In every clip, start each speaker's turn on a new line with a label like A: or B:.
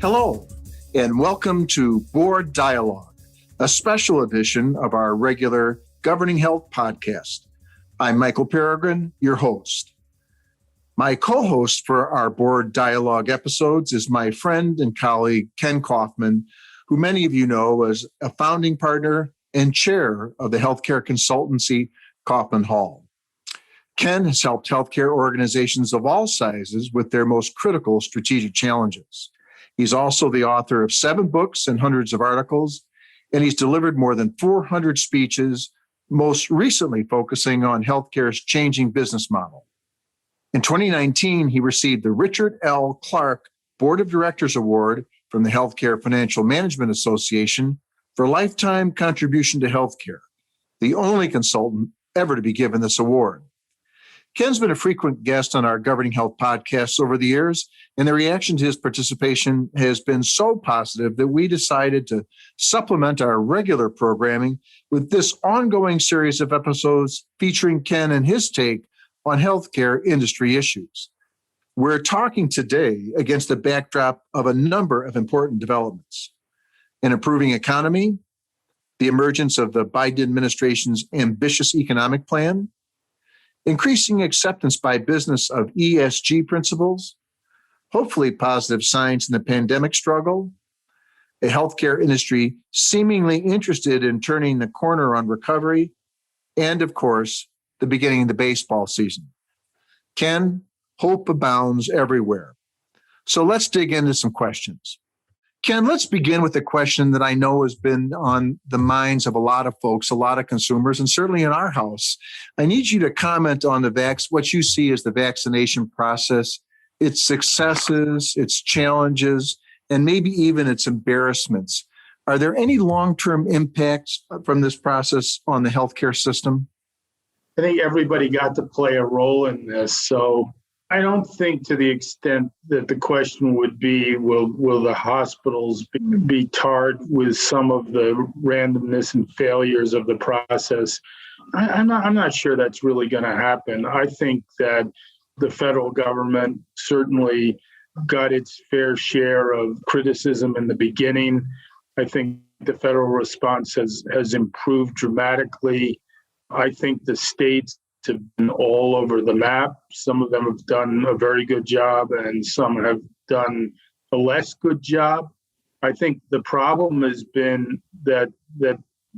A: Hello, and welcome to Board Dialogue, a special edition of our regular Governing Health podcast. I'm Michael Peregrine, your host. My co-host for our Board Dialogue episodes is my friend and colleague, Ken Kaufman, who many of you know as a founding partner and chair of the healthcare consultancy, Kaufman Hall. Ken has helped healthcare organizations of all sizes with their most critical strategic challenges. He's also the author of 7 books and hundreds of articles, and he's delivered more than 400 speeches, most recently focusing on healthcare's changing business model. In 2019, he received the Richard L. Clark Board of Directors Award from the Healthcare Financial Management Association for lifetime contribution to healthcare, the only consultant ever to be given this award. Ken's been a frequent guest on our Governing Health podcasts over the years, and the reaction to his participation has been so positive that we decided to supplement our regular programming with this ongoing series of episodes featuring Ken and his take on healthcare industry issues. We're talking today against the backdrop of a number of important developments: an improving economy, the emergence of the Biden administration's ambitious economic plan, increasing acceptance by business of ESG principles, hopefully positive signs in the pandemic struggle, a healthcare industry seemingly interested in turning the corner on recovery, and of course, the beginning of the baseball season. Ken, hope abounds everywhere. So let's dig into some questions. Ken, let's begin with a question that I know has been on the minds of a lot of folks, a lot of consumers, and certainly in our house. I need you to comment on what you see as the vaccination process, its successes, its challenges, and maybe even its embarrassments. Are there any long-term impacts from this process on the healthcare system?
B: I think everybody got to play a role in this. So I don't think to the extent that the question would be, will the hospitals be tarred with some of the randomness and failures of the process? I'm not sure that's really going to happen. I think that the federal government certainly got its fair share of criticism in the beginning. I think the federal response has improved dramatically. I think the states have been all over the map. Some of them have done a very good job and some have done a less good job. I think the problem has been that the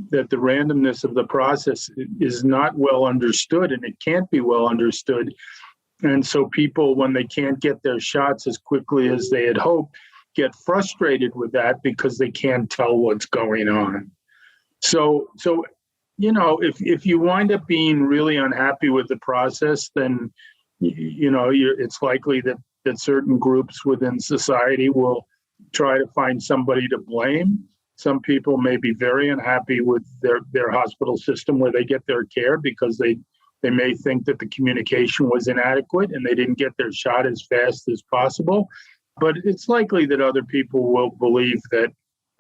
B: randomness of the process is not well understood, and it can't be well understood. And so people, when they can't get their shots as quickly as they had hoped, get frustrated with that because they can't tell what's going on. So if you wind up being really unhappy with the process, then it's likely that certain groups within society will try to find somebody to blame. Some people may be very unhappy with their hospital system where they get their care because they may think that the communication was inadequate and they didn't get their shot as fast as possible. But it's likely that other people will believe that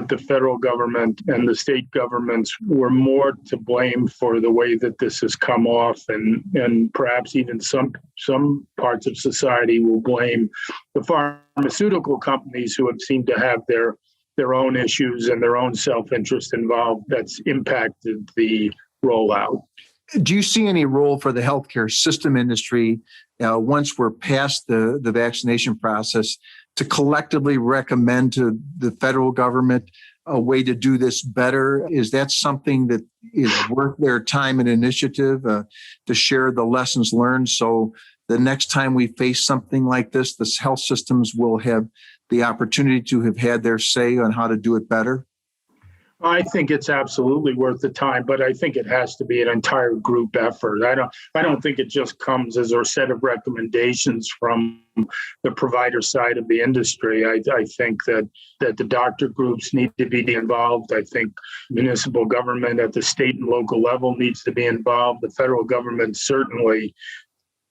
B: the federal government and the state governments were more to blame for the way that this has come off, and perhaps even some parts of society will blame the pharmaceutical companies who have seemed to have their own issues and their own self-interest involved that's impacted the rollout.
A: Do you see any role for the healthcare system industry once we're past the vaccination process to collectively recommend to the federal government a way to do this better? Is that something that is worth their time and initiative to share the lessons learned so the next time we face something like this, the health systems will have the opportunity to have had their say on how to do it better?
B: I think it's absolutely worth the time, but I think it has to be an entire group effort. I don't think it just comes as a set of recommendations from the provider side of the industry. I think that the doctor groups need to be involved. I think municipal government at the state and local level needs to be involved. The federal government certainly,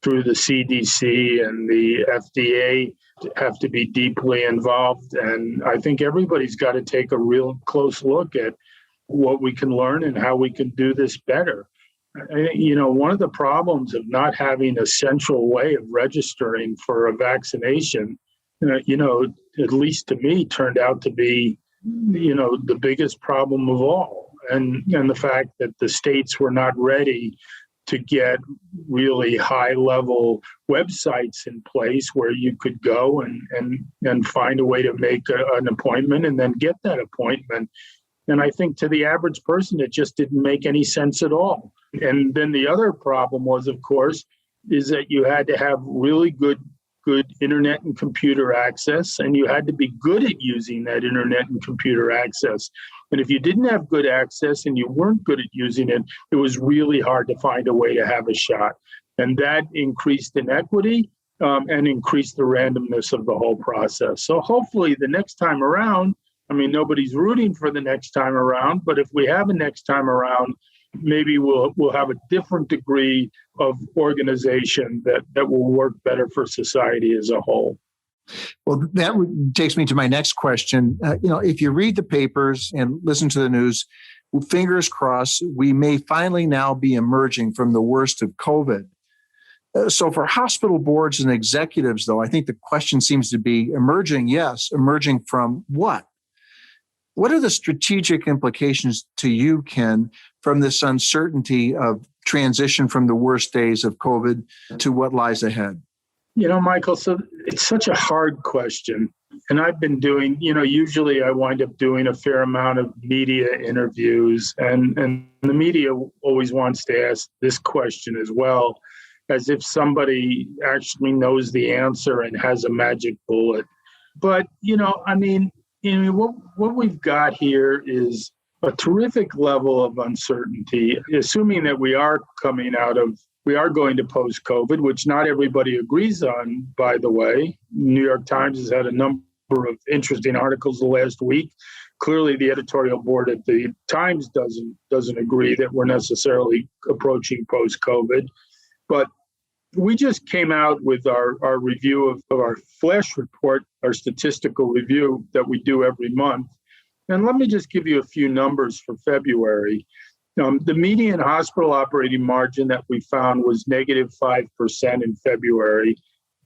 B: through the CDC and the FDA, have to be deeply involved. And I think everybody's got to take a real close look at what we can learn and how we can do this better. One of the problems of not having a central way of registering for a vaccination at least to me, turned out to be, the biggest problem of all. And the fact that the states were not ready to get really high level websites in place where you could go and find a way to make an appointment and then get that appointment. And I think to the average person, it just didn't make any sense at all. And then the other problem was, of course, is that you had to have really good internet and computer access, and you had to be good at using that internet and computer access. And if you didn't have good access and you weren't good at using it, it was really hard to find a way to have a shot. And that increased inequity and increased the randomness of the whole process. So hopefully the next time around, nobody's rooting for the next time around, but if we have a next time around, maybe we'll have a different degree of organization that will work better for society as a whole.
A: Well, that takes me to my next question. If you read the papers and listen to the news, fingers crossed, we may finally now be emerging from the worst of COVID. So for hospital boards and executives, though, I think the question seems to be emerging from what? What are the strategic implications to you, Ken, from this uncertainty of transition from the worst days of COVID to what lies ahead?
B: Michael, so it's such a hard question. And I've been doing, usually I wind up doing a fair amount of media interviews, and the media always wants to ask this question as well, as if somebody actually knows the answer and has a magic bullet. But, what we've got here is a terrific level of uncertainty, assuming that we are going to post-COVID, which not everybody agrees on, by the way. New York Times has had a number of interesting articles the last week. Clearly, the editorial board at the Times doesn't agree that we're necessarily approaching post-COVID. But we just came out with our review of our flash report, our statistical review that we do every month. And let me just give you a few numbers for February. The median hospital operating margin that we found was negative 5% in February.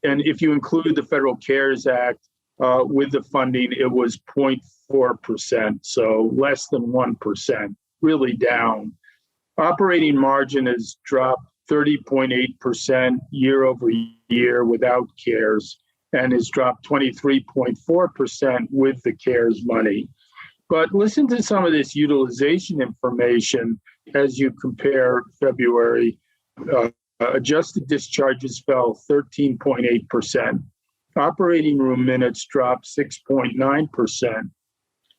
B: And if you include the Federal CARES Act with the funding, it was 0.4%, so less than 1%, really down. Operating margin has dropped 30.8% year over year without CARES, and has dropped 23.4% with the CARES money. But listen to some of this utilization information as you compare February. Adjusted discharges fell 13.8%. Operating room minutes dropped 6.9%.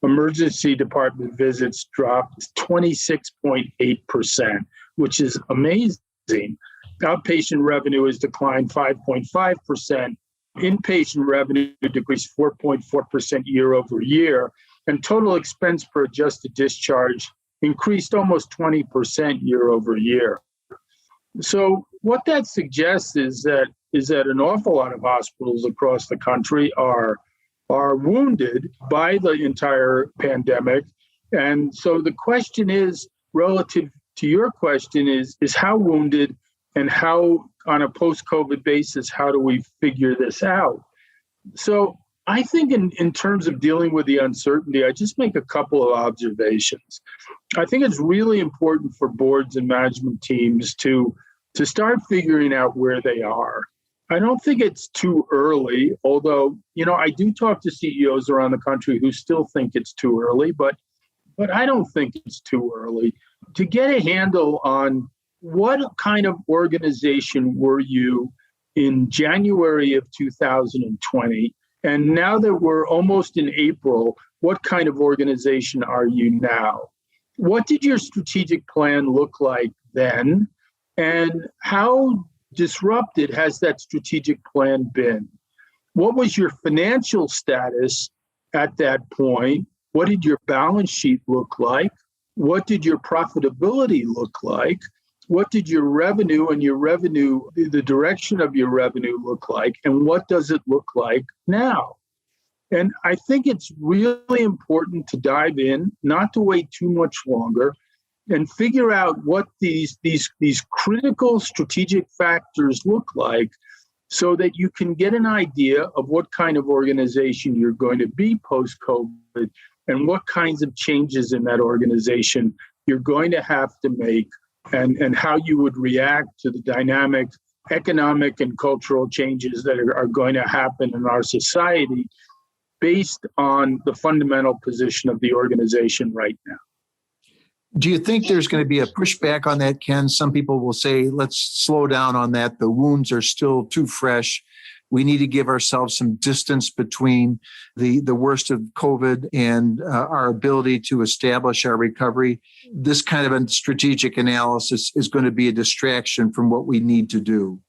B: Emergency department visits dropped 26.8%, which is amazing. Outpatient revenue has declined 5.5%. Inpatient revenue decreased 4.4% year over year. And total expense per adjusted discharge increased almost 20% year over year. So what that suggests is that an awful lot of hospitals across the country are wounded by the entire pandemic. And so the question is, relative to your question, is how wounded, and how, on a post-COVID basis, how do we figure this out? So I think in terms of dealing with the uncertainty, I just make a couple of observations. I think it's really important for boards and management teams to start figuring out where they are. I don't think it's too early, although, I do talk to CEOs around the country who still think it's too early, but I don't think it's too early to get a handle on what kind of organization were you in January of 2020. And now that we're almost in April, what kind of organization are you now? What did your strategic plan look like then? And how disrupted has that strategic plan been? What was your financial status at that point? What did your balance sheet look like? What did your profitability look like? What did your revenue and the direction of your revenue look like? And what does it look like now? And I think it's really important to dive in, not to wait too much longer, and figure out what these critical strategic factors look like, so that you can get an idea of what kind of organization you're going to be post-COVID and what kinds of changes in that organization you're going to have to make, and how you would react to the dynamic economic and cultural changes that are going to happen in our society based on the fundamental position of the organization right now.
A: Do you think there's going to be a pushback on that, Ken? Some people will say, let's slow down on that. The wounds are still too fresh. We need to give ourselves some distance between the worst of COVID and our ability to establish our recovery. This kind of a strategic analysis is going to be a distraction from what we need to do.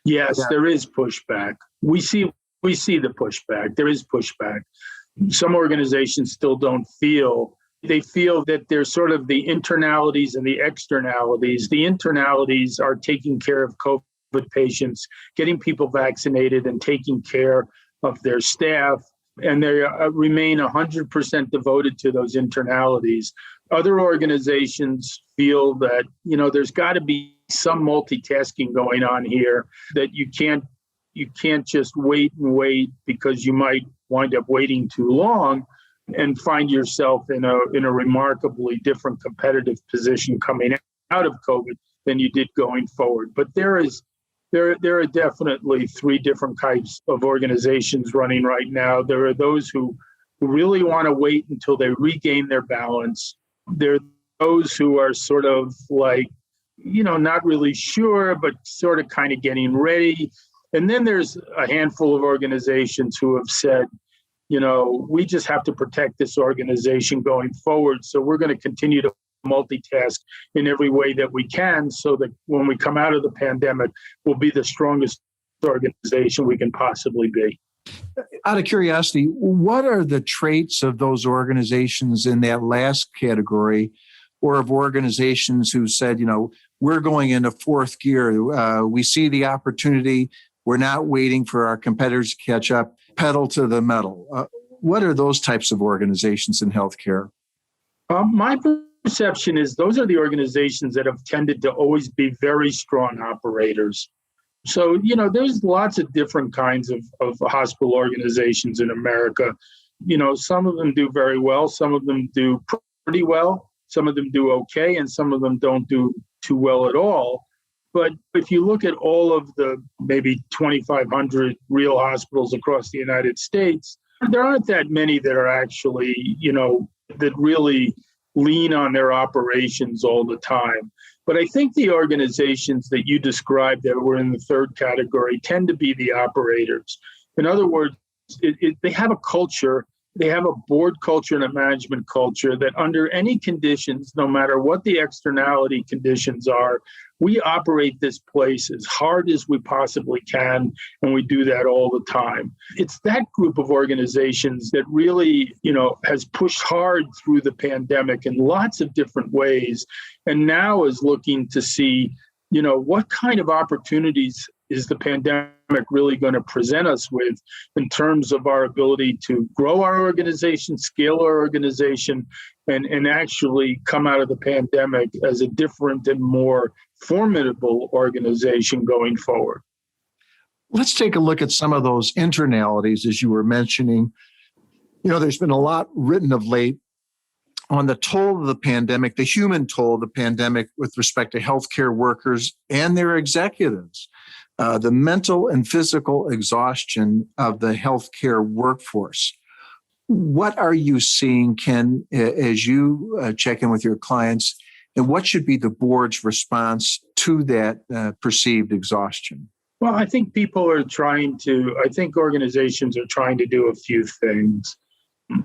B: Yes, there is pushback. We see the pushback. There is pushback. Some organizations still don't feel. They feel that there's sort of the internalities and the externalities. The internalities are taking care of COVID patients, getting people vaccinated and taking care of their staff, and they remain 100% devoted to those internalities. Other organizations feel that, there's got to be some multitasking going on here, that you can't just wait and wait because you might wind up waiting too long and find yourself in a remarkably different competitive position coming out of COVID than you did going forward. But there are definitely three different types of organizations running right now. There are those who really want to wait until they regain their balance. There are those who are sort of like, not really sure, but sort of kind of getting ready. And then there's a handful of organizations who have said, we just have to protect this organization going forward. So we're going to continue to multitask in every way that we can so that when we come out of the pandemic, we'll be the strongest organization we can possibly be.
A: Out of curiosity, what are the traits of those organizations in that last category, or of organizations who said, we're going into fourth gear. We see the opportunity. We're not waiting for our competitors to catch up, pedal to the metal. What are those types of organizations in healthcare?
B: My perception is those are the organizations that have tended to always be very strong operators. So, there's lots of different kinds of hospital organizations in America. Some of them do very well. Some of them do pretty well. Some of them do okay, and some of them don't do too well at all. But if you look at all of the maybe 2,500 real hospitals across the United States, there aren't that many that are actually, that really lean on their operations all the time. But I think the organizations that you described that were in the third category tend to be the operators. In other words, they have a culture. They have a board culture and a management culture that under any conditions, no matter what the externality conditions are, we operate this place as hard as we possibly can, and we do that all the time. It's that group of organizations that really, has pushed hard through the pandemic in lots of different ways, and now is looking to see, what kind of opportunities is the pandemic really going to present us with in terms of our ability to grow our organization, scale our organization, and actually come out of the pandemic as a different and more formidable organization going forward.
A: Let's take a look at some of those internalities, as you were mentioning. There's been a lot written of late on the toll of the pandemic, the human toll of the pandemic with respect to healthcare workers and their executives. The mental and physical exhaustion of the healthcare workforce. What are you seeing, Ken, as you check in with your clients, and what should be the board's response to that perceived exhaustion?
B: Well, I think organizations are trying to do a few things.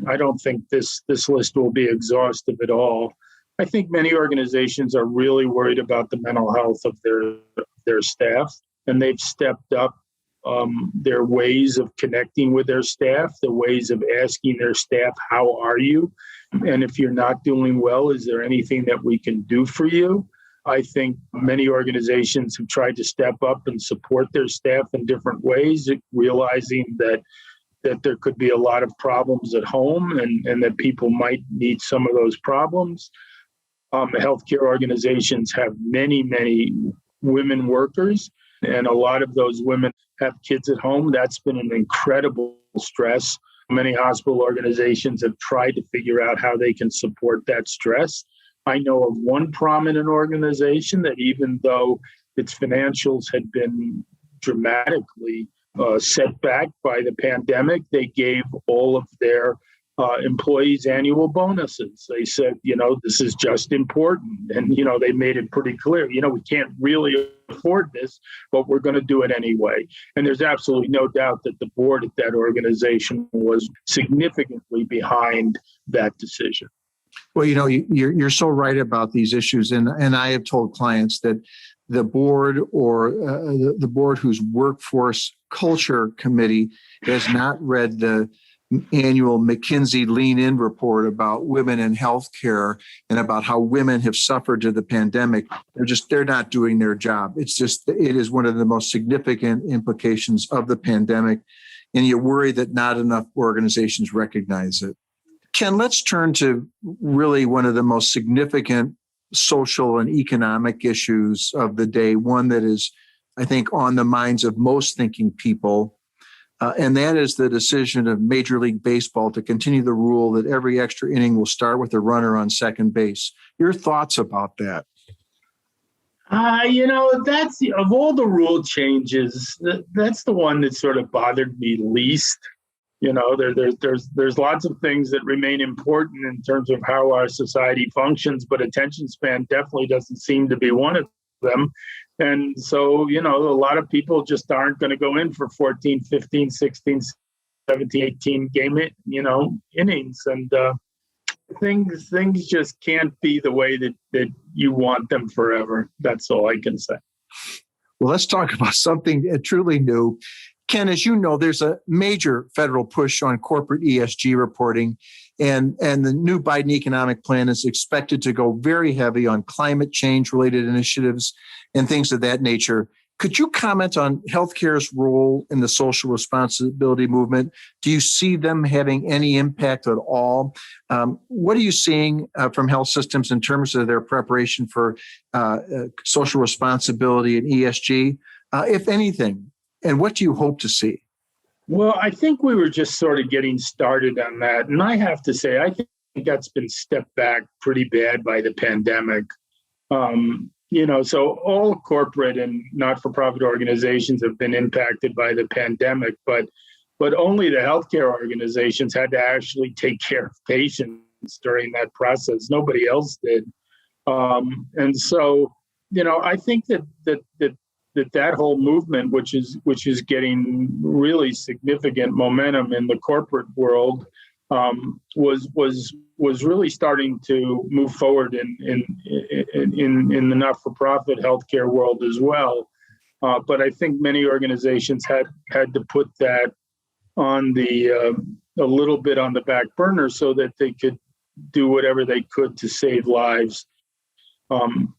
B: I don't think this list will be exhaustive at all. I think many organizations are really worried about the mental health of their staff. And they've stepped up their ways of connecting with their staff, the ways of asking their staff, how are you? And if you're not doing well, is there anything that we can do for you? I think many organizations have tried to step up and support their staff in different ways, realizing that there could be a lot of problems at home and that people might need some of those problems. Healthcare organizations have many, many women workers. And a lot of those women have kids at home. That's been an incredible stress. Many hospital organizations have tried to figure out how they can support that stress. I know of one prominent organization that even though its financials had been dramatically set back by the pandemic, they gave all of their employees annual bonuses. They said, this is just important. And, they made it pretty clear, we can't really afford this, but we're going to do it anyway. And there's absolutely no doubt that the board at that organization was significantly behind that decision.
A: Well, you're so right about these issues. And I have told clients that the board or the board whose workforce culture committee has not read the annual McKinsey Lean In report about women in healthcare and about how women have suffered to the pandemic. They're not doing their job. It is one of the most significant implications of the pandemic. And you worry that not enough organizations recognize it. Ken, let's turn to really one of the most significant social and economic issues of the day, one that is, I think, on the minds of most thinking people. And that is the decision of Major League Baseball to continue the rule that every extra inning will start with a runner on second base. Your thoughts about that?
B: That's of all the rule changes, that's the one that sort of bothered me least. There's lots of things that remain important in terms of how our society functions, but attention span definitely doesn't seem to be one of them. And so, a lot of people just aren't going to go in for 14, 15, 16, 17, 18 game, innings. And things just can't be the way that you want them forever. That's all I can say.
A: Well, let's talk about something truly new. Ken, as you know, there's a major federal push on corporate ESG reporting, and the new Biden economic plan is expected to go very heavy on climate change-related initiatives and things of that nature. Could you comment on healthcare's role in the social responsibility movement? Do you see them having any impact at all? What are you seeing from health systems in terms of their preparation for social responsibility and ESG, if anything? And what do you hope to see?
B: Well, I think we were just sort of getting started on that. And I have to say, I think that's been stepped back pretty bad by the pandemic. So all corporate and not-for-profit organizations have been impacted by the pandemic, but only the healthcare organizations had to actually take care of patients during that process. Nobody else did. And so, I think that whole movement, which is getting really significant momentum in the corporate world, was really starting to move forward in the not-for-profit healthcare world as well. But I think many organizations had to put that on a little bit on the back burner so that they could do whatever they could to save lives.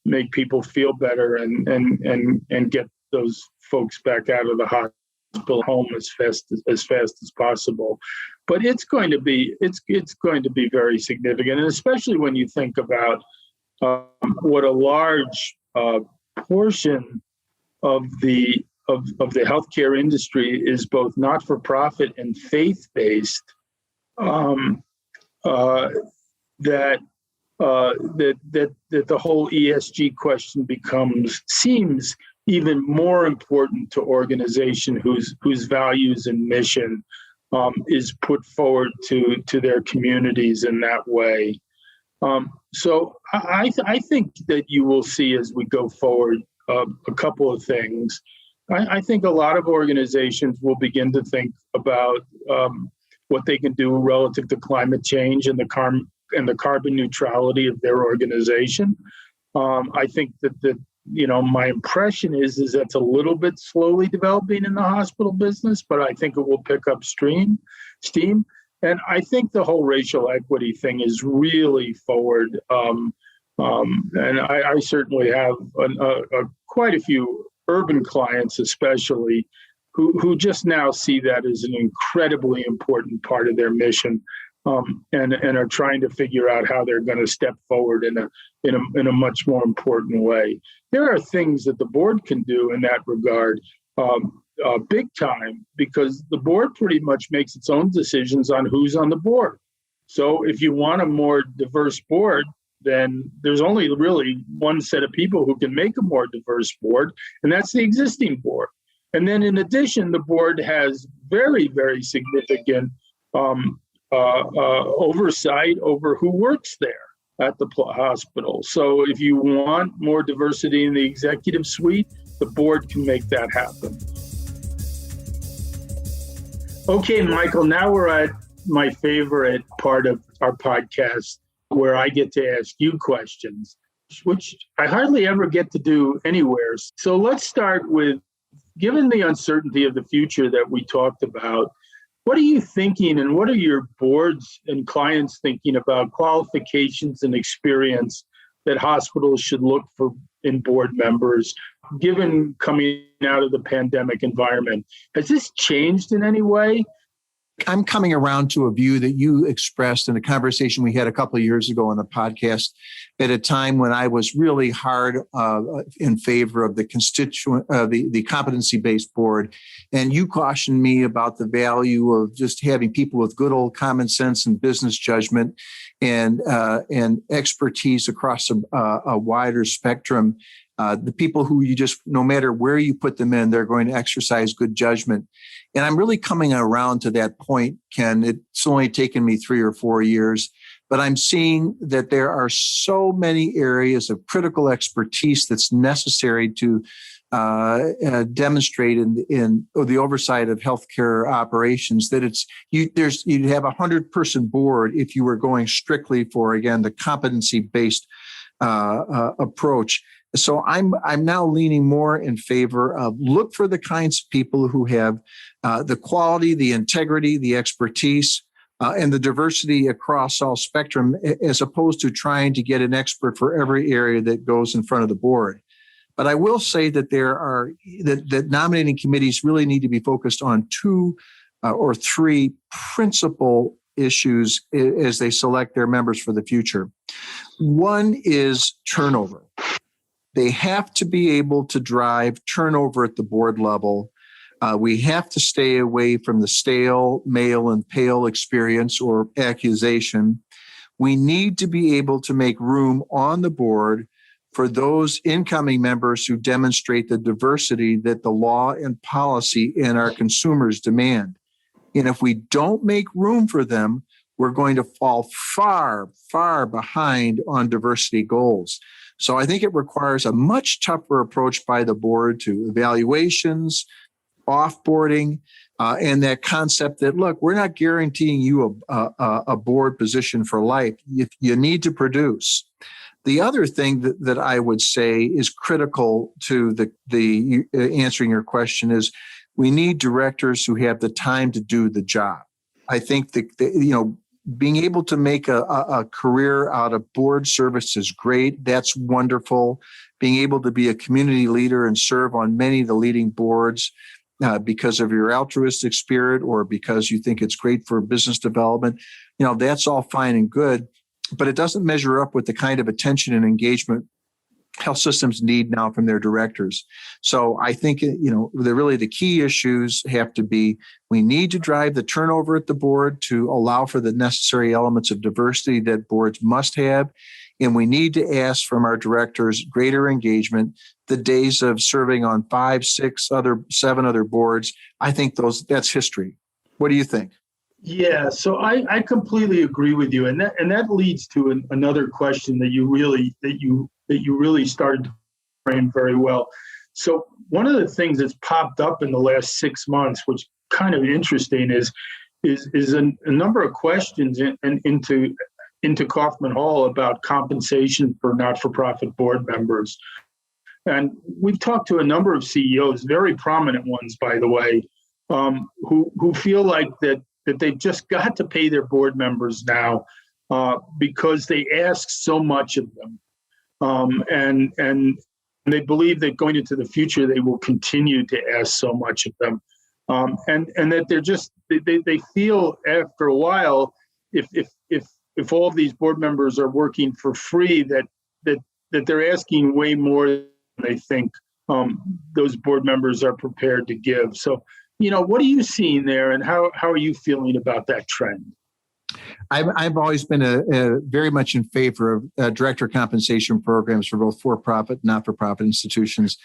B: Make people feel better and get those folks back out of the hospital home as fast as possible. But it's going to be very significant, and especially when you think about what a large portion of the healthcare industry is both not-for-profit and faith-based. That the whole ESG question seems even more important to organization whose values and mission is put forward to their communities in that way. So I think that you will see as we go forward a couple of things. I think a lot of organizations will begin to think about what they can do relative to climate change and the carbon neutrality of their organization. I think that my impression is that's a little bit slowly developing in the hospital business, but I think it will pick up steam. And I think the whole racial equity thing is really forward. And I certainly have quite a few urban clients, especially, who just now see that as an incredibly important part of their mission. and are trying to figure out how they're going to step forward in a much more important way. There are things that the board can do in that regard, big time, because the board pretty much makes its own decisions on who's on the board. So if you want a more diverse board, then there's only really one set of people who can make a more diverse board, and that's the existing board. And then in addition, the board has very, very significant oversight over who works there at the hospital. So if you want more diversity in the executive suite, the board can make that happen. Okay, Michael, now we're at my favorite part of our podcast, where I get to ask you questions, which I hardly ever get to do anywhere. So let's start with, given the uncertainty of the future that we talked about, what are you thinking, and what are your boards and clients thinking about qualifications and experience that hospitals should look for in board members, given coming out of the pandemic environment? Has this changed in any way?
A: I'm coming around to a view that you expressed in a conversation we had a couple of years ago on the podcast, at a time when I was really hard in favor of the the competency-based board. And you cautioned me about the value of just having people with good old common sense and business judgment and expertise across a wider spectrum. The people who you just, no matter where you put them in, they're going to exercise good judgment. And I'm really coming around to that point, Ken. It's only taken me 3 or 4 years, but I'm seeing that there are so many areas of critical expertise that's necessary to demonstrate in the oversight of healthcare operations, that you'd have 100-person board if you were going strictly for, again, the competency-based approach. So I'm now leaning more in favor of look for the kinds of people who have the quality, the integrity, the expertise, and the diversity across all spectrum, as opposed to trying to get an expert for every area that goes in front of the board. But I will say that that nominating committees really need to be focused on 2 or 3 principal issues as they select their members for the future. One is turnover. They have to be able to drive turnover at the board level. We have to stay away from the stale, male, and pale experience or accusation. We need to be able to make room on the board for those incoming members who demonstrate the diversity that the law and policy and our consumers demand. And if we don't make room for them, we're going to fall far, far behind on diversity goals. So I think it requires a much tougher approach by the board to evaluations, offboarding, and that concept that, look, we're not guaranteeing you a board position for life. You need to produce. The other thing that I would say is critical to the answering your question is we need directors who have the time to do the job. I think that being able to make a career out of board service is great. That's wonderful. Being able to be a community leader and serve on many of the leading boards because of your altruistic spirit or because you think it's great for business development, that's all fine and good, but it doesn't measure up with the kind of attention and engagement health systems need now from their directors. So I think, the key issues have to be, we need to drive the turnover at the board to allow for the necessary elements of diversity that boards must have. And we need to ask from our directors greater engagement. The days of serving on 5, 6, 7 other boards, I think that's history. What do you think?
B: Yeah, so I completely agree with you, and that leads to another question that you really started to frame very well. So one of the things that's popped up in the last 6 months, which is kind of interesting, is a number of questions into Kaufman Hall about compensation for not-for-profit board members. And we've talked to a number of CEOs, very prominent ones, by the way, who feel like that they've just got to pay their board members now because they ask so much of them. And they believe that going into the future, they will continue to ask so much of them. And that they're just, they feel after a while if all of these board members are working for free, that they're asking way more than they think those board members are prepared to give. So, what are you seeing there, and how are you feeling about that trend?
A: I've always been very much in favor of director compensation programs for both for-profit and not-for-profit institutions.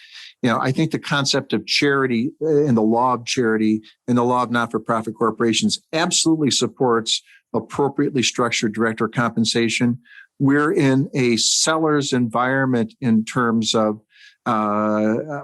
A: I think the concept of charity and the law of charity and the law of not-for-profit corporations absolutely supports appropriately structured director compensation. We're in a seller's environment in terms of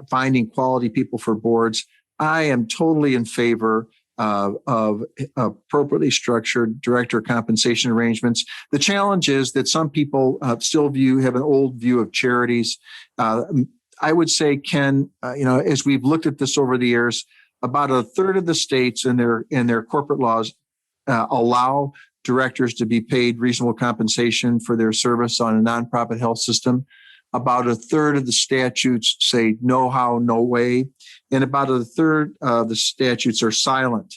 A: finding quality people for boards. I am totally in favor of appropriately structured director compensation arrangements. The challenge is that some people still have an old view of charities. I would say, Ken, as we've looked at this over the years, about a third of the states in their corporate laws allow directors to be paid reasonable compensation for their service on a nonprofit health system. About a third of the statutes say no how, no way, and about a third of the statutes are silent.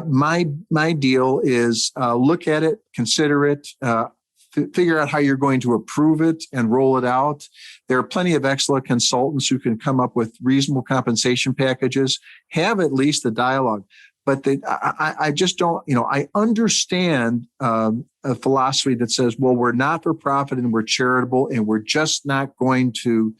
A: My deal is look at it, consider it, figure out how you're going to approve it and roll it out. There are plenty of excellent consultants who can come up with reasonable compensation packages. Have at least the dialogue. But I just don't, I understand a philosophy that says, well, we're not for profit and we're charitable and we're just not going to,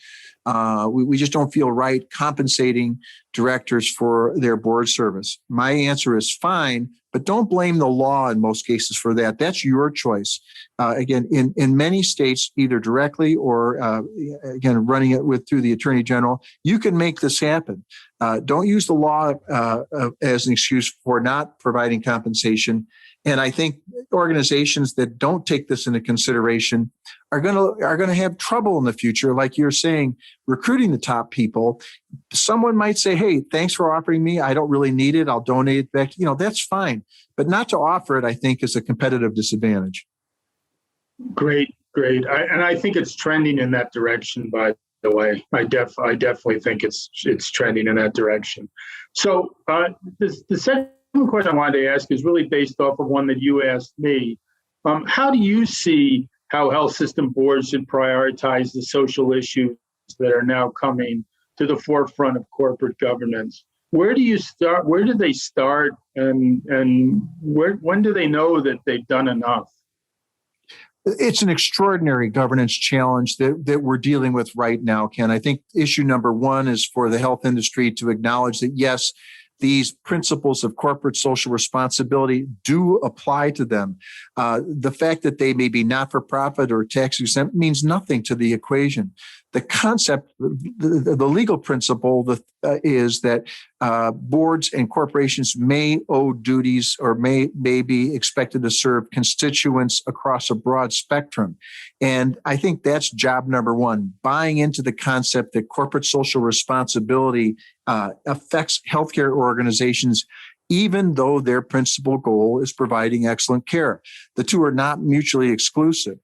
A: we just don't feel right compensating directors for their board service. My answer is fine, but don't blame the law in most cases for that. That's your choice. Again, in many states, either directly or again, running it through the Attorney General, you can make this happen. Don't use the law as an excuse for not providing compensation. And I think organizations that don't take this into consideration are going to have trouble in the future. Like you're saying, recruiting the top people. Someone might say, "Hey, thanks for offering me. I don't really need it. I'll donate it back." That's fine. But not to offer it, I think, is a competitive disadvantage.
B: Great. I think it's trending in that direction, by the way. I definitely think it's trending in that direction. So the second question I wanted to ask is really based off of one that you asked me. How do you see how health system boards should prioritize the social issues that are now coming to the forefront of corporate governance? Where do you start? Where do they start? And when do they know that they've done enough?
A: It's an extraordinary governance challenge that we're dealing with right now, Ken. I think issue number one is for the health industry to acknowledge that, yes, these principles of corporate social responsibility do apply to them. The fact that they may be not-for-profit or tax-exempt means nothing to the equation. The concept, the legal principle is that boards and corporations may owe duties or may be expected to serve constituents across a broad spectrum. And I think that's job number one, buying into the concept that corporate social responsibility affects healthcare organizations, even though their principal goal is providing excellent care. The two are not mutually exclusive.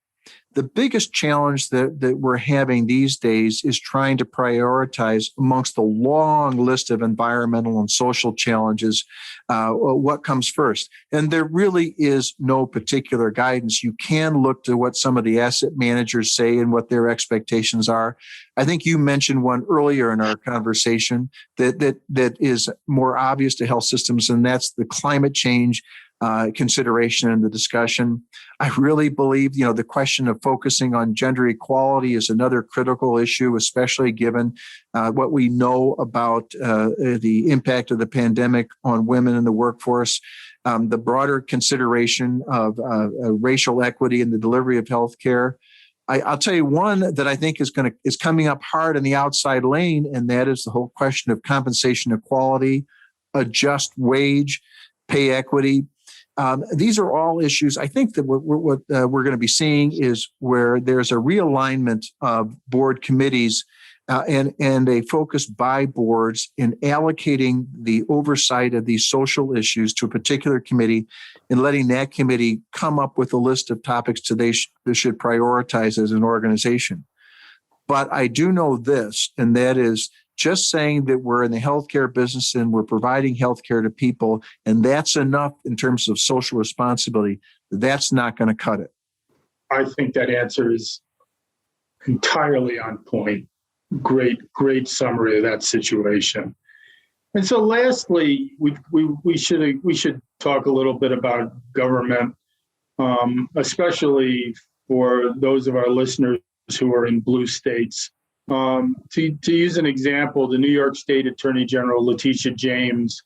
A: The biggest challenge that we're having these days is trying to prioritize amongst the long list of environmental and social challenges, what comes first. And there really is no particular guidance. You can look to what some of the asset managers say and what their expectations are. I think you mentioned one earlier in our conversation that is more obvious to health systems, and that's the climate change consideration in the discussion. I really believe, the question of focusing on gender equality is another critical issue, especially given what we know about the impact of the pandemic on women in the workforce. The broader consideration of racial equity in the delivery of healthcare. I'll tell you one that I think is coming up hard in the outside lane, and that is the whole question of compensation equality, a just wage, pay equity. These are all issues. I think that what we're going to be seeing is where there's a realignment of board committees and a focus by boards in allocating the oversight of these social issues to a particular committee and letting that committee come up with a list of topics they should prioritize as an organization. But I do know this, and that is just saying that we're in the healthcare business and we're providing healthcare to people, and that's enough in terms of social responsibility, that's not going to cut it.
B: I think that answer is entirely on point. Great summary of that situation. And so, lastly, we should talk a little bit about government, especially for those of our listeners who are in blue states. To use an example, the New York State Attorney General, Letitia James,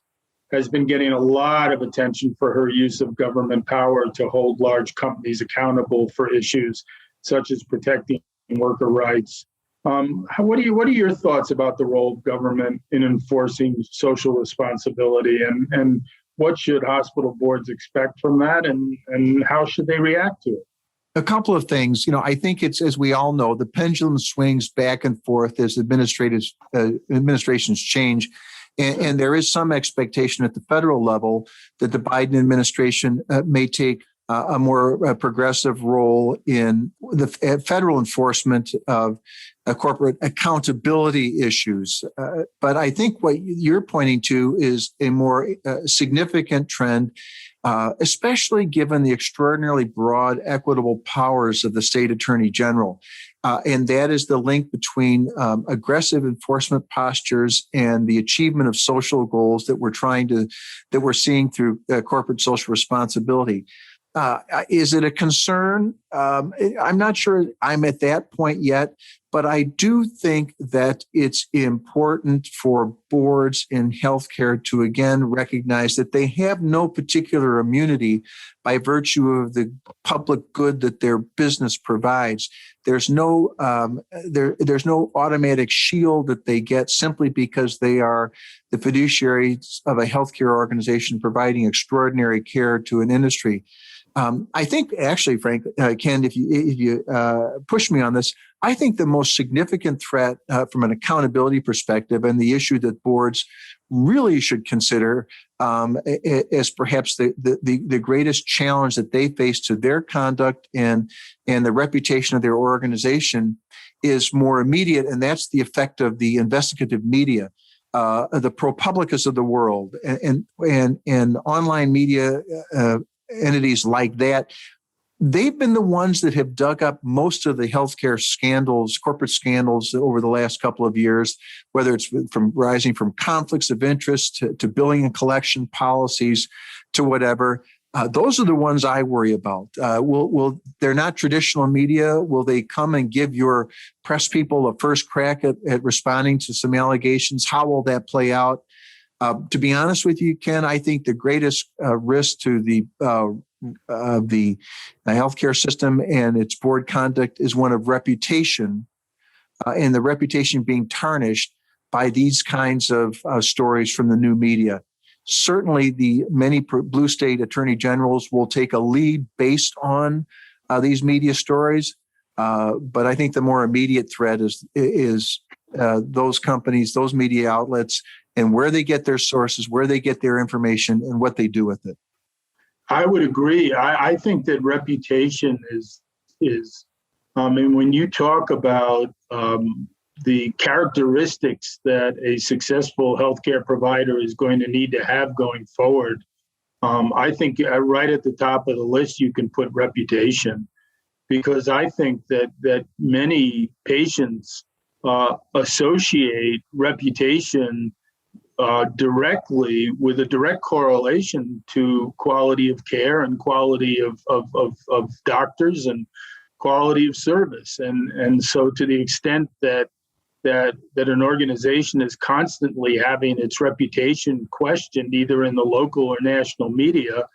B: has been getting a lot of attention for her use of government power to hold large companies accountable for issues such as protecting worker rights. What are your thoughts about the role of government in enforcing social responsibility, and what should hospital boards expect from that, and how should they react to it?
A: A couple of things. I think it's, as we all know, the pendulum swings back and forth as administrations change. And there is some expectation at the federal level that the Biden administration may take a more progressive role in the federal enforcement of corporate accountability issues. But I think what you're pointing to is a more significant trend, especially given the extraordinarily broad equitable powers of the state attorney general. And that is the link between aggressive enforcement postures and the achievement of social goals that we're seeing through corporate social responsibility. Is it a concern? I'm not sure I'm at that point yet, but I do think that it's important for boards in healthcare to again recognize that they have no particular immunity by virtue of the public good that their business provides. There's no automatic shield that they get simply because they are the fiduciaries of a healthcare organization providing extraordinary care to an industry. I think, actually, Frank, Ken, if you push me on this, I think the most significant threat from an accountability perspective, and the issue that boards really should consider as perhaps the greatest challenge that they face to their conduct and the reputation of their organization, is more immediate, and that's the effect of the investigative media. The ProPublicas of the world and online media entities like that, they've been the ones that have dug up most of the healthcare scandals, corporate scandals over the last couple of years, whether it's from rising from conflicts of interest to billing and collection policies to whatever. Those are the ones I worry about. They're not traditional media. Will they come and give your press people a first crack at responding to some allegations? How will that play out? To be honest with you, Ken, I think the greatest risk to the healthcare system and its board conduct is one of reputation, and the reputation being tarnished by these kinds of stories from the new media. Certainly, the many blue state attorney generals will take a lead based on these media stories, but I think the more immediate threat is those companies, those media outlets, and where they get their sources, where they get their information, and what they do with it.
B: I would agree. I think that reputation is. And when you talk about the characteristics that a successful healthcare provider is going to need to have going forward, I think right at the top of the list you can put reputation, because I think that many patients associate reputation directly with a direct correlation to quality of care and quality of doctors and quality of service. And so to the extent that an organization is constantly having its reputation questioned either in the local or national media,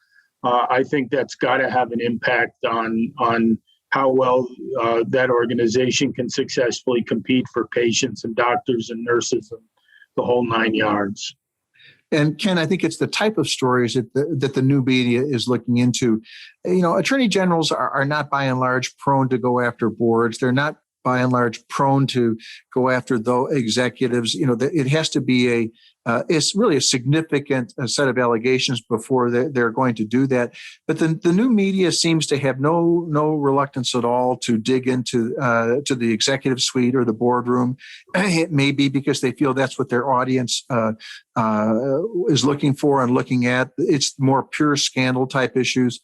B: I think that's got to have an impact on how well that organization can successfully compete for patients and doctors and nurses and the whole 9 yards.
A: And Ken, I think it's the type of stories that the new media is looking into. Attorney generals are not by and large prone to go after boards. They're not by and large prone to go after the executives. It has to be It's really a significant set of allegations before they're going to do that. But the new media seems to have no reluctance at all to dig into to the executive suite or the boardroom. It may be because they feel that's what their audience is looking for and looking at. It's more pure scandal type issues.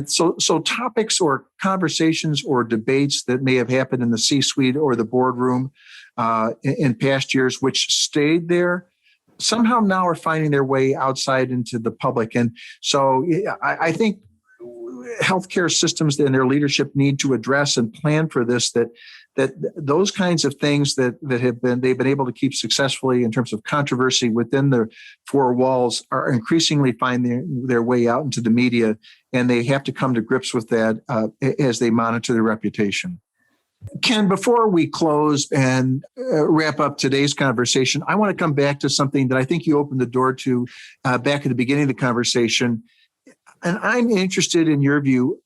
A: So topics or conversations or debates that may have happened in the C-suite or the boardroom in past years, which stayed there, somehow now are finding their way outside into the public. And so I think healthcare systems and their leadership need to address and plan for this, that those kinds of things that they've been able to keep successfully in terms of controversy within the four walls are increasingly finding their way out into the media, and they have to come to grips with that as they monitor their reputation. Ken, before we close and wrap up today's conversation, I want to come back to something that I think you opened the door to back at the beginning of the conversation. And I'm interested in your view,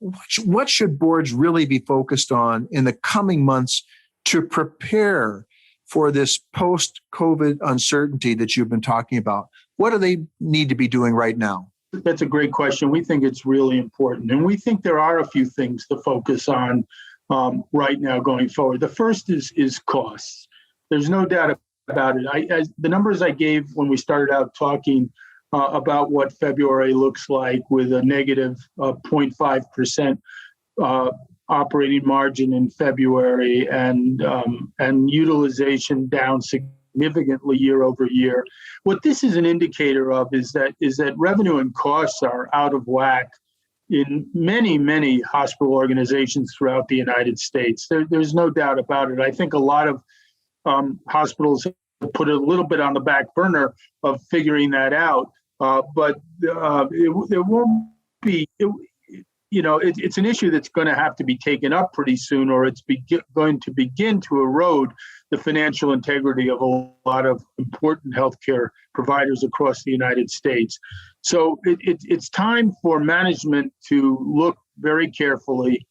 A: what should boards really be focused on in the coming months to prepare for this post-COVID uncertainty that you've been talking about? What do they need to be doing right now?
B: That's a great question. We think it's really important. And we think there are a few things to focus on right now going forward. The first is costs. There's no doubt about it. The numbers I gave when we started out talking about what February looks like with a negative 0.5% operating margin in February and utilization down significantly year over year. What this is an indicator of is that revenue and costs are out of whack in many, many hospital organizations throughout the United States. There's no doubt about it. I think a lot of hospitals put a little bit on the back burner of figuring that out. But it won't be, it's an issue that's going to have to be taken up pretty soon, or it's going to begin to erode the financial integrity of a lot of important healthcare providers across the United States. So it's time for management to look very carefully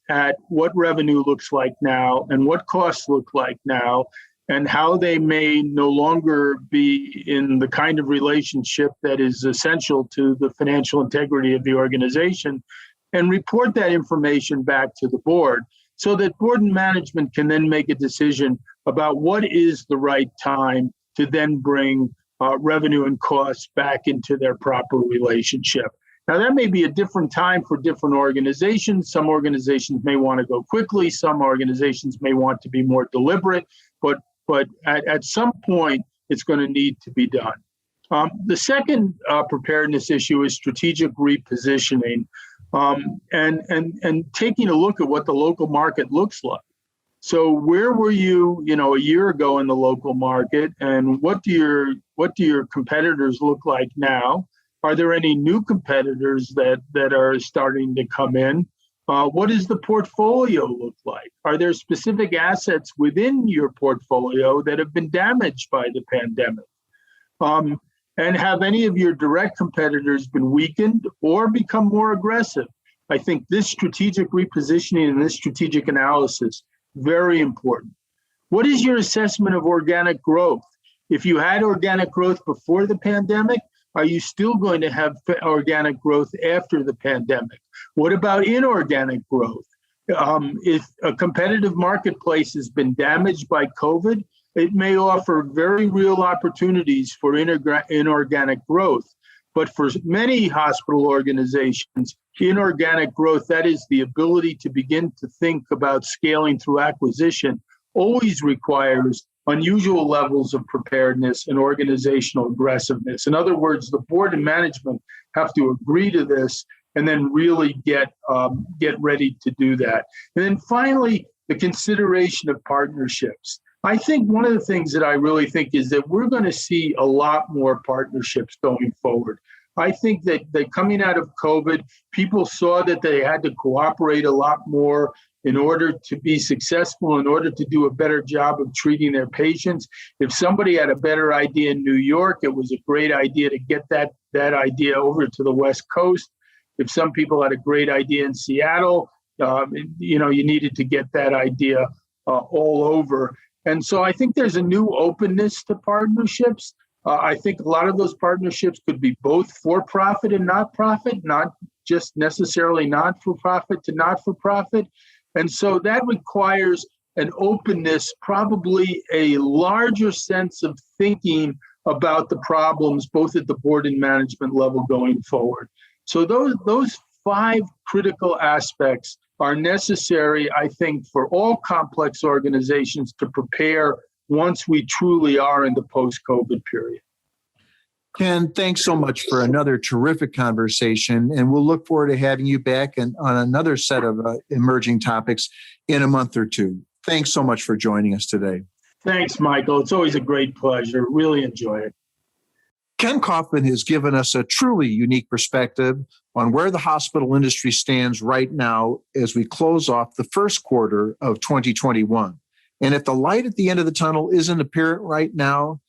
B: at what revenue looks like now and what costs look like now, and how they may no longer be in the kind of relationship that is essential to the financial integrity of the organization, and report that information back to the board so that board and management can then make a decision about what is the right time to then bring revenue and costs back into their proper relationship. Now, that may be a different time for different organizations. Some organizations may want to go quickly. Some organizations may want to be more deliberate, but at some point, it's going to need to be done. The second preparedness issue is strategic repositioning and taking a look at what the local market looks like. So where were you, a year ago in the local market, and what do your competitors look like now? Are there any new competitors that are starting to come in? What does the portfolio look like? Are there specific assets within your portfolio that have been damaged by the pandemic? And have any of your direct competitors been weakened or become more aggressive? I think this strategic repositioning and this strategic analysis, very important. What is your assessment of organic growth? If you had organic growth before the pandemic, are you still going to have organic growth after the pandemic? What about inorganic growth? If a competitive marketplace has been damaged by COVID, it may offer very real opportunities for inorganic growth. But for many hospital organizations, inorganic growth, that is the ability to begin to think about scaling through acquisition, always requires unusual levels of preparedness and organizational aggressiveness. In other words, the board and management have to agree to this and then really get ready to do that. And then finally, the consideration of partnerships. I think one of the things that I really think is that we're going to see a lot more partnerships going forward. I think that coming out of COVID, people saw that they had to cooperate a lot more in order to be successful, in order to do a better job of treating their patients. If somebody had a better idea in New York, it was a great idea to get that idea over to the West Coast. If some people had a great idea in Seattle, you needed to get that idea all over. And so I think there's a new openness to partnerships. I think a lot of those partnerships could be both for-profit and not-profit, not just necessarily not-for-profit to not-for-profit. And so that requires an openness, probably a larger sense of thinking about the problems, both at the board and management level going forward. So those 5 critical aspects are necessary, I think, for all complex organizations to prepare once we truly are in the post-COVID period.
A: Ken, thanks so much for another terrific conversation, and we'll look forward to having you back on another set of emerging topics in a month or two. Thanks so much for joining us today.
B: Thanks, Michael. It's always a great pleasure. Really enjoy it.
A: Ken Kaufman has given us a truly unique perspective on where the hospital industry stands right now as we close off the first quarter of 2021. And if the light at the end of the tunnel isn't apparent right now,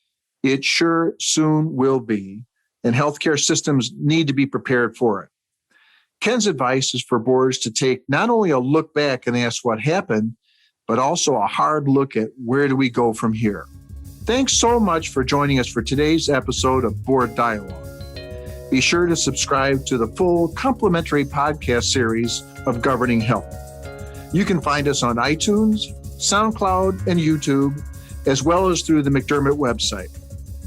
A: it sure soon will be, and healthcare systems need to be prepared for it. Ken's advice is for boards to take not only a look back and ask what happened, but also a hard look at where do we go from here. Thanks so much for joining us for today's episode of Board Dialogue. Be sure to subscribe to the full complimentary podcast series of Governing Health. You can find us on iTunes, SoundCloud, and YouTube, as well as through the McDermott website.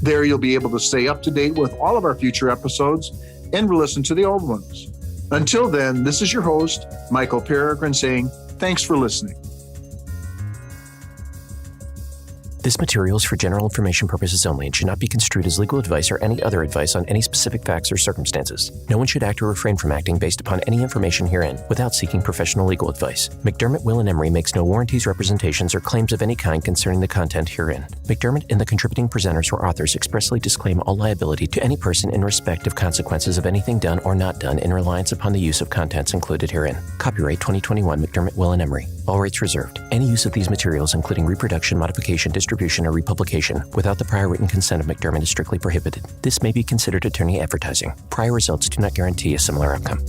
A: There you'll be able to stay up to date with all of our future episodes and listen to the old ones. Until then, this is your host, Michael Peregrine, saying thanks for listening.
C: This material is for general information purposes only and should not be construed as legal advice or any other advice on any specific facts or circumstances. No one should act or refrain from acting based upon any information herein without seeking professional legal advice. McDermott, Will & Emery makes no warranties, representations, or claims of any kind concerning the content herein. McDermott and the contributing presenters or authors expressly disclaim all liability to any person in respect of consequences of anything done or not done in reliance upon the use of contents included herein. Copyright 2021 McDermott, Will & Emery. All rights reserved. Any use of these materials, including reproduction, modification, distribution, or republication, without the prior written consent of McDermott is strictly prohibited. This may be considered attorney advertising. Prior results do not guarantee a similar outcome.